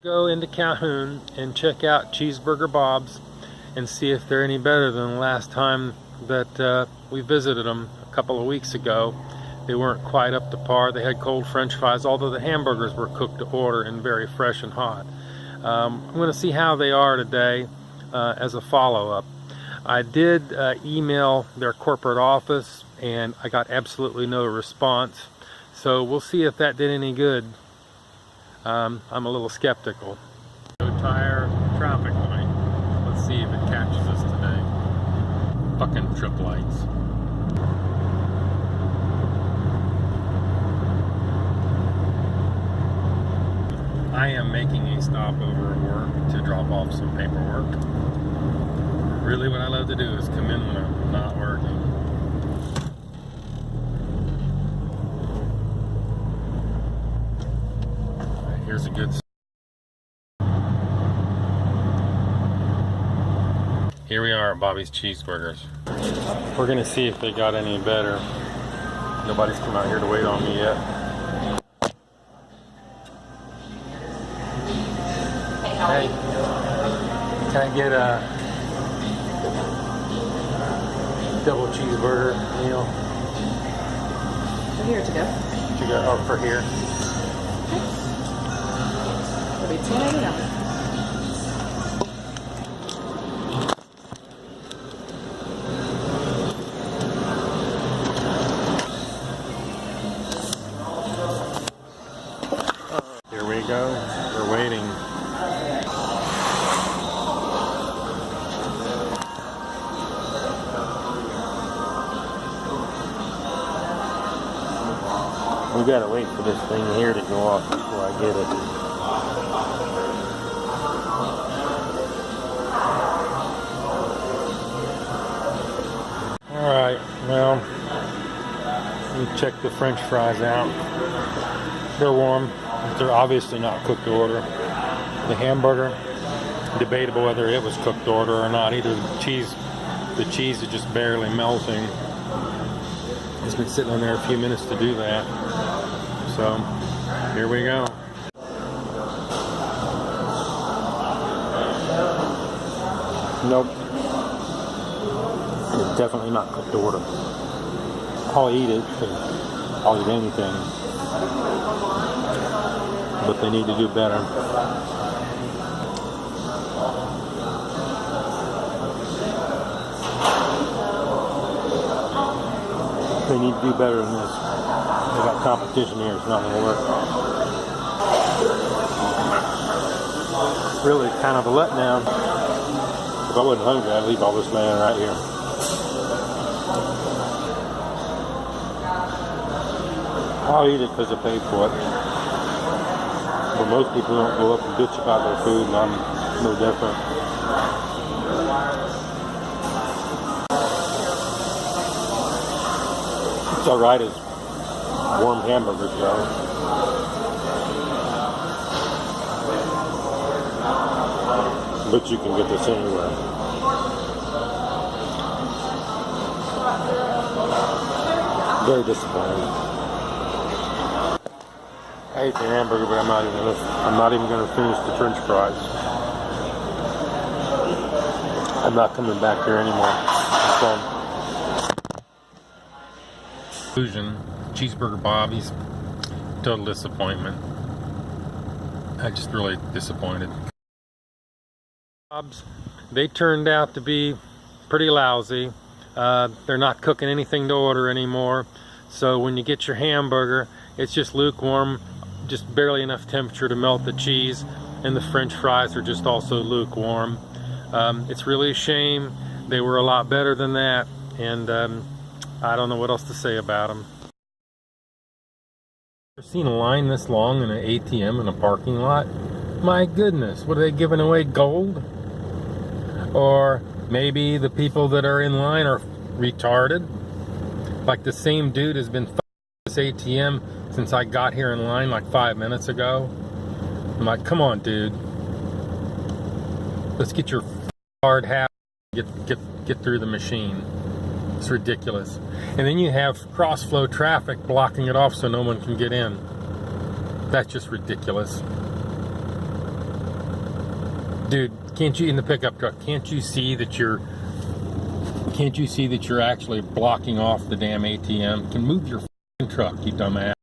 Go into Calhoun and check out Cheesburger Bob's and see if they're any better than the last time that we visited them a couple of weeks ago. They weren't quite up to par. They had cold French fries, although the hamburgers were cooked to order and very fresh and hot. I'm going to see how they are today as a follow-up. I did email their corporate office and I got absolutely no response. So we'll see if that did any good. I'm a little skeptical. No tire traffic light. Let's see if it catches us today. Fucking trip lights. I am making a stopover at work to drop off some paperwork. Really what I love to do is come in when I'm not working. Here's a good. Here we are at Bobby's Cheeseburgers. We're gonna see if they got any better. Nobody's come out here to wait on me yet. Hey, can I get a double cheeseburger meal? For here to go. To go, oh, for here. It'll be $2.99. Here we go. We're waiting. We gotta wait for this thing here to go off before I get it. Alright, well, let me check the French fries out. They're warm, but they're obviously not cooked to order. The hamburger, debatable whether it was cooked to order or not. Either the cheese is just barely melting. It's been sitting on there a few minutes to do that. So, here we go. Nope. It's definitely not cooked to order. I'll eat it, I'll eat anything. But they need to do better. They need to do better than this. They got competition here, it's not going to work. Really kind of a letdown. If I wasn't hungry, I'd leave all this laying right here. I'll eat it because I paid for it. But most people don't go up and bitch about their food, and I'm no different. It's alright as warm hamburgers go. But you can get this anywhere. Very disappointing. I ate the hamburger, but I'm not even going to finish the French fries. I'm not coming back here anymore. It's gone. Conclusion, Cheesburger Bobby's, total disappointment. I'm just really disappointed. Bob's, they turned out to be pretty lousy. They're not cooking anything to order anymore. So when you get your hamburger, it's just lukewarm, just barely enough temperature to melt the cheese, and the French fries are just also lukewarm. It's really a shame. They were a lot better than that, and I don't know what else to say about them. Ever seen a line this long in an ATM in a parking lot? My goodness, what are they giving away, gold? Or maybe the people that are in line are retarded? Like the same dude has been this ATM since I got here in line like 5 minutes ago. I'm like, come on, dude. Let's get your hard hat, get through the machine. It's ridiculous. And then you have cross-flow traffic blocking it off so no one can get in. That's just ridiculous. Dude, can't you, in the pickup truck, can't you see that you're actually blocking off the damn ATM? You can move your f***ing truck, you dumbass.